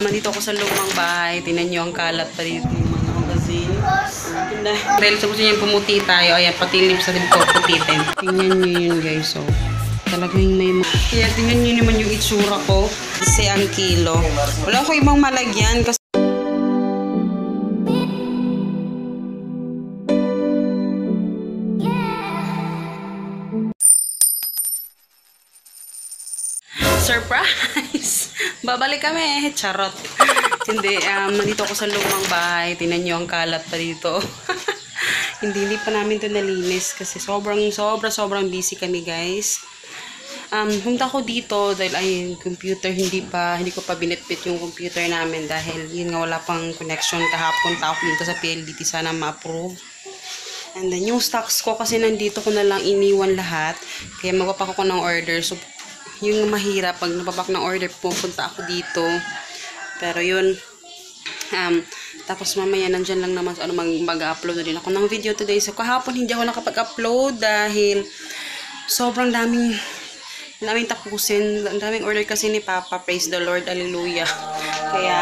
Nandito ako sa loob ng bahay. Tingnan nyo ang kalat pa dito yung mga magazine. Dahil sa gusto niya pumuti tayo, ayan, pati lips natin ko putitin. Tingnan nyo yun guys, so. Talagang may mga... Kaya tingnan nyo naman yung itsura ko. Kasi ang kilo. Wala ko ibang malagyan kasi... Surprise! Babalik kami. Charot. Hindi, nandito ako sa loob ng bahay. Tingnan nyo ang kalat pa dito. hindi pa namin ito nalinis kasi sobrang busy kami guys. Pumunta ako dito dahil ay computer hindi ko pa binitbit yung computer namin dahil yun nga wala pang connection kahapon ako dito sa PLDT sana ma-approve. And then yung stocks ko kasi nandito ko na lang iniwan lahat kaya magpapak ako ng order. So yung mahirap pag napapak ng order pupunta ako dito. Pero yun tapos mamaya nandyan lang naman mag-upload na din ako ng video today. So kahapon hindi ako nakapag-upload dahil sobrang daming tapusin. Ang daming order kasi ni Papa. Praise the Lord. Hallelujah. Kaya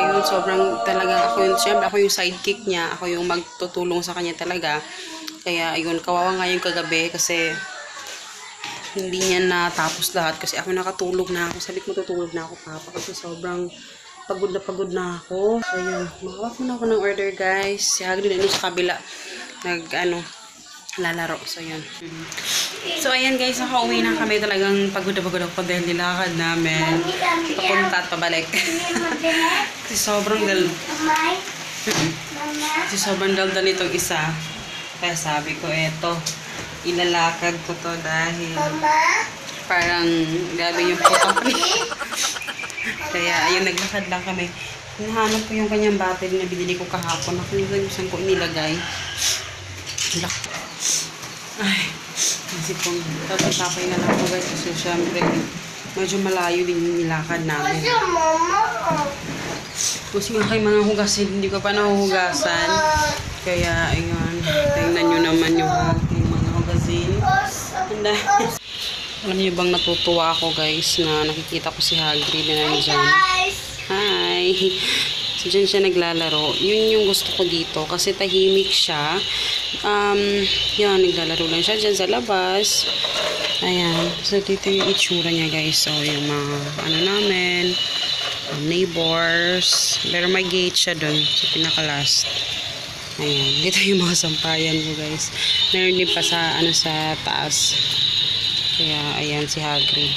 ayun, sobrang talaga ako yung sidekick niya. Ako yung magtutulong sa kanya talaga. Kaya ayun, kawawa nga yung kagabi kasi hindi niya natapos lahat kasi ako nakatulog na ako. Sabi ko matutulog na ako, Papa, kasi sobrang pagod na ako. So yun, makawak muna ako ng order guys. Si Hagrid na sa kabila lalaro. So yun. So ayan guys, nakauwi na kami. Talagang pagod ako dahil nilakad namin papunta at pabalik. Kasi sobrang daldal nitong isa. Kaya sabi ko eto, ilalakad ko to dahil parang grabe yung putang. Kaya ayun, naglakad lang kami. Hinahanap ko yung kanyang battery na binili ko kahapon. Nakalimutan ko saan ko inilagay. Ay, isip ko, tatapay na lang ako guys kasi syempre medyo malayo din yung nilakad namin. Kasi nga kay mga hugasin, hindi ko pa nahuhugasan. Kaya ayun, tingnan nyo naman yung mga hugasin. Alam niyo bang natutuwa ako guys na nakikita ko si Hagrid na nandiyan. Hi! So, dyan siya naglalaro. Yun yung gusto ko dito kasi tahimik siya. Yan, naglalaro lang siya dyan sa labas. Ayan. So, dito yung itsura niya guys. So, yung mga namin, neighbors. Pero may gate siya dun sa pinaka-last. Ayan. Dito yung mga sampayan ko guys. Meron din pa sa, sa taas. Kaya, ayan si Hagrid.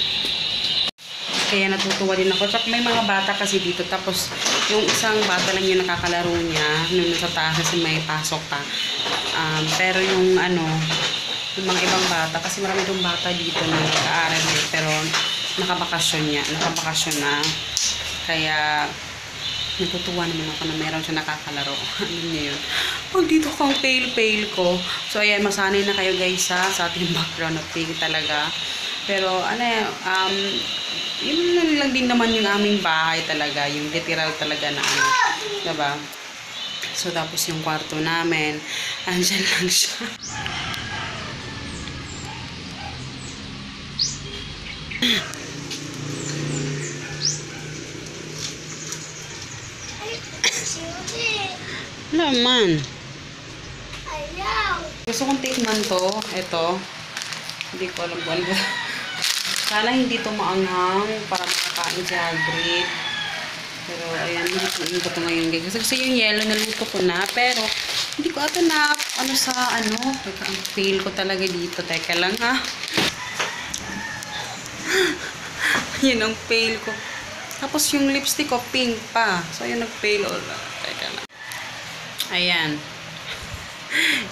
Kaya natutuwa din ako. Tsaka may mga bata kasi dito. Tapos, yung isang bata lang yung nakakalaro niya. Nung nasa taas kasi may pasok pa. Pero yung yung mga ibang bata. Kasi marami itong bata dito na nag-aaral eh. Pero, nakabakasyon na. Kaya, natutuwa naman ako na meron siya nakakalaro. Ano niyo yun? Oh, dito kang pale ko. So, ayan, masanay na kayo guys sa ating background na pink talaga. Pero, yun lang din naman yung aming bahay talaga. Yung literal talaga na diba? So, tapos yung kwarto namin, andyan lang siya. Laman. Gusto kong tikman to. Ito. Hindi ko alam kung ano. Sana hindi to maanghang para makakain si Hagrid. Pero ayan, hindi ko to ngayon guys. Kasi yung yellow naluto ko na. Pero hindi ko ata na Teka, ang fail ko talaga dito. Teka lang ha. Yun ang fail ko. Tapos yung lipstick ko pink pa. So ayun nag-fail all. Teka lang. Ayan.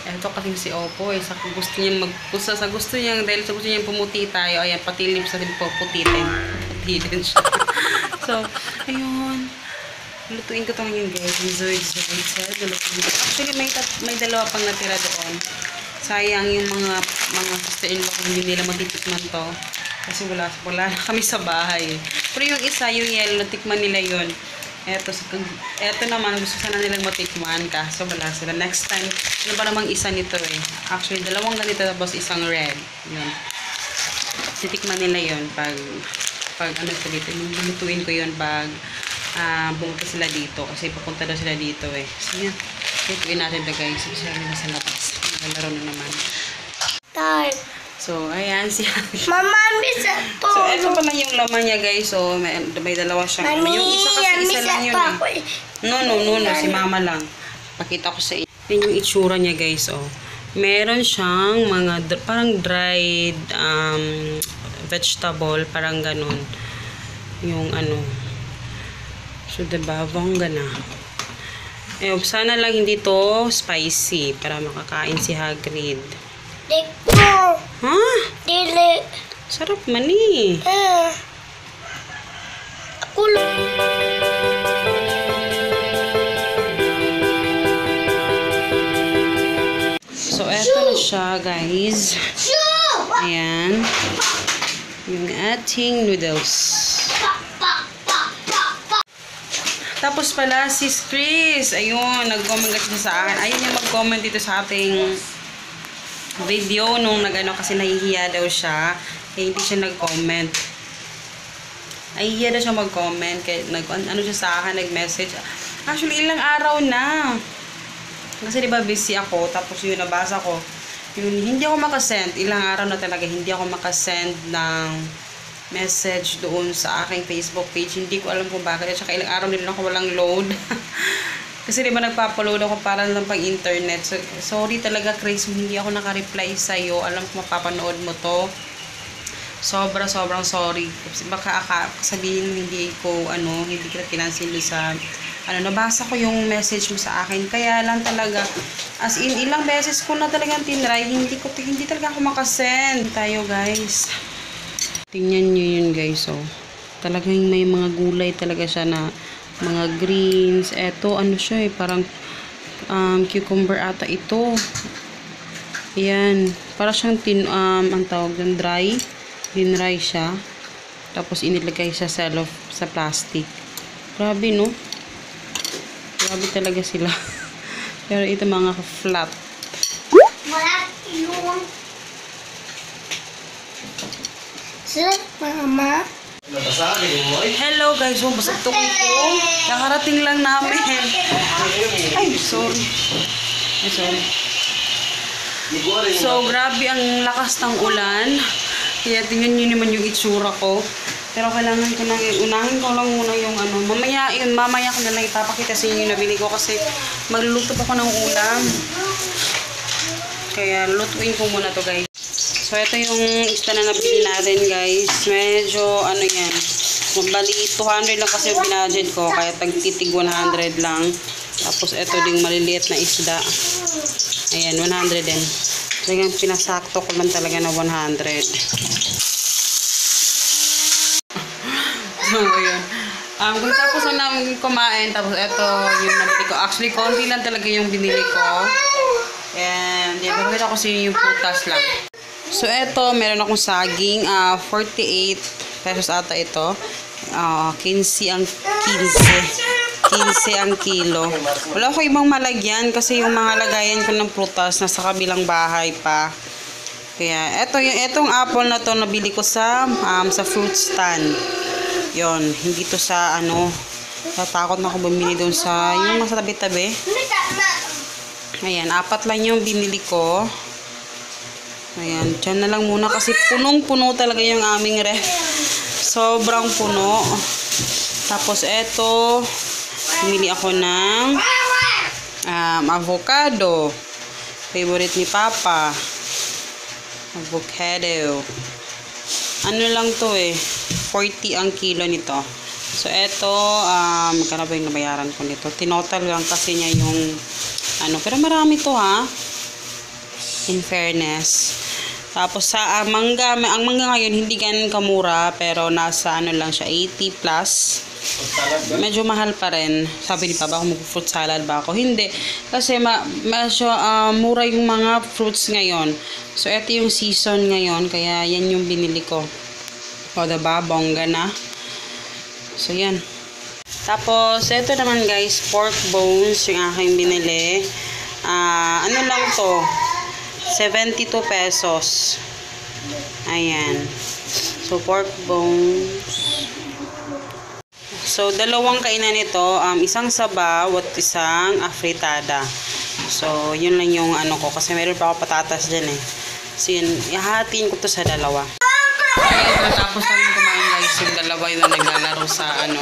Ito kasing si Oppo eh. Sa gusto niya dahil sa gusto niya pumuti tayo. Ayan, pati lips natin po putitin. Putitin siya. So, ayun. Lutuin ko ito ngayon guys. I'm so excited. Actually, may dalawa pang natira doon. Sayang yung mga sister-in-law kung hindi nila matitikman to. Kasi wala na kami sa bahay. Pero yung isa, yung yellow, tikman nila yun. Eto naman, gusto sana nilang matikman ka. So, wala sila. Next time, ano ba namang isa nito eh. Actually, dalawang ganito tapos isang red. Yun. Titikman nila yun pag ito dito. Lutuin ko yun pag pumunta sila dito. Kasi pupunta daw sila dito eh. So yan. Ituin natin na guys. Sige sila nila sa labas. Nagalaro na naman. So, ayan siya. Mama, miss ito. So, ito pala yung laman niya guys. So, may dalawa siyang. Mami, Yung isa kasi isa lang yun eh. No. Si mama lang. Pakita ko sa inyo. Yan yung itsura niya guys. Oh. Meron siyang mga parang dried vegetable. Parang ganun. Yung ano. So, diba? Bongga na. Sana lang hindi to spicy. Para makakain si Hagrid. Dito. Ha? Dili. Sarap man eh. Ako lang. So, eto na siya, guys. Ayan. Yung ating noodles. Tapos pala, sis Chris. Ayun, nag-comment siya sa akin. Ayun yung mag-comment dito sa ating video nung nag-ano kasi nahihiya daw siya. Kaya hindi siya nag-comment. Nahihiya daw siya mag-comment. Kaya ano siya sa akin, nag-message. Actually, ilang araw na. Kasi diba busy ako. Tapos yun, nabasa ko. Yun, hindi ako makasend. Ilang araw na talaga, hindi ako makasend ng message doon sa aking Facebook page. Hindi ko alam kung bakit. At saka ilang araw nila ako walang load. Kasi diba nagpapaload ako para lang pang internet. So, sorry talaga Chris, hindi ako nakareply sa'yo. Alam ko mapapanood mo to. Sobrang sorry. Kasi baka sabihin mo hindi kita pinansin sa, nabasa ko yung message mo sa akin. Kaya lang talaga, as in, ilang beses ko na talagang tinry. Hindi talaga ako makasend. Tayo guys. Tingnan nyo yun guys, oh. Talagang may mga gulay talaga siya na mga greens. Eto, ano siya eh, parang cucumber ata ito. Ayan. Para siyang ang tawag ng dry. Dinry siya. Tapos inilagay siya sa plastic. Grabe, no? Grabe talaga sila. Pero ito mga flat. Wala yung... Sir, mama? Hello guys, basta ito ko. Nakarating lang namin. Ay, sorry. So, grabe ang lakas ng ulan. Kaya tingnan nyo naman yung itsura ko. Pero kailangan ko nang unahin ko lang muna yung mamaya ko na lang ipapakita sa inyo yung nabili ko kasi magluluto pa ako ng ulam. Kaya lutuin ko muna to guys. So, ito yung isda na nabili natin, guys. Medyo, yan. Bali, 200 lang kasi yung binudget ko. Kaya tagtitig 100 lang. Tapos, ito ding maliliit na isda. Ayan, 100 din. Talagang pinasakto ko lang talaga na 100. So, yun. Kung tapos na namin kumain, tapos ito yung nabili ko. Actually, konti lang talaga yung binili ko. And, bakit ako yung putas lang. So, eto, meron akong saging, 48 pesos ata ito. 15 ang kilo. Wala ko ibang malagyan kasi yung mga lagayan ko ng prutas nasa kabilang bahay pa. Kaya, etong apple na to nabili ko sa fruit stand. Yon, hindi to sa natakot na ako bumili doon sa, yung nasa tabi-tabi. Ayan, 4 lang yung binili ko. Ayan, dyan na lang muna kasi punong-puno talaga yung aming ref. Sobrang puno. Tapos eto, bumili ako ng avocado. Favorite ni Papa. Avocado. Ano lang to eh, 40 ang kilo nito. So eto, magkano ba yung nabayaran ko nito? Tinotal lang kasi niya yung pero marami to ha. In fairness. Tapos sa mangga, ang mangga ngayon hindi ganun kamura pero nasa lang siya 80 plus. Medyo mahal pa rin. Sabi ni Papa kung mag-fruit salad ba ako. Hindi. Kasi medyo mura yung mga fruits ngayon. So ito yung season ngayon kaya yan yung binili ko. O diba? Bongga na. So yan. Tapos ito naman guys, pork bones yung aking binili. Ano lang to? 72 pesos. Ayan. So, pork bones. So, dalawang kainan nito, isang sabaw at isang afritada. So, yun lang yung ano ko. Kasi meron pa ako patatas dyan eh. So, yun, ihahatiin ko to sa dalawa. Ayun, natapos namin kumain guys. Yung dalawa yun na naglalaro sa ano.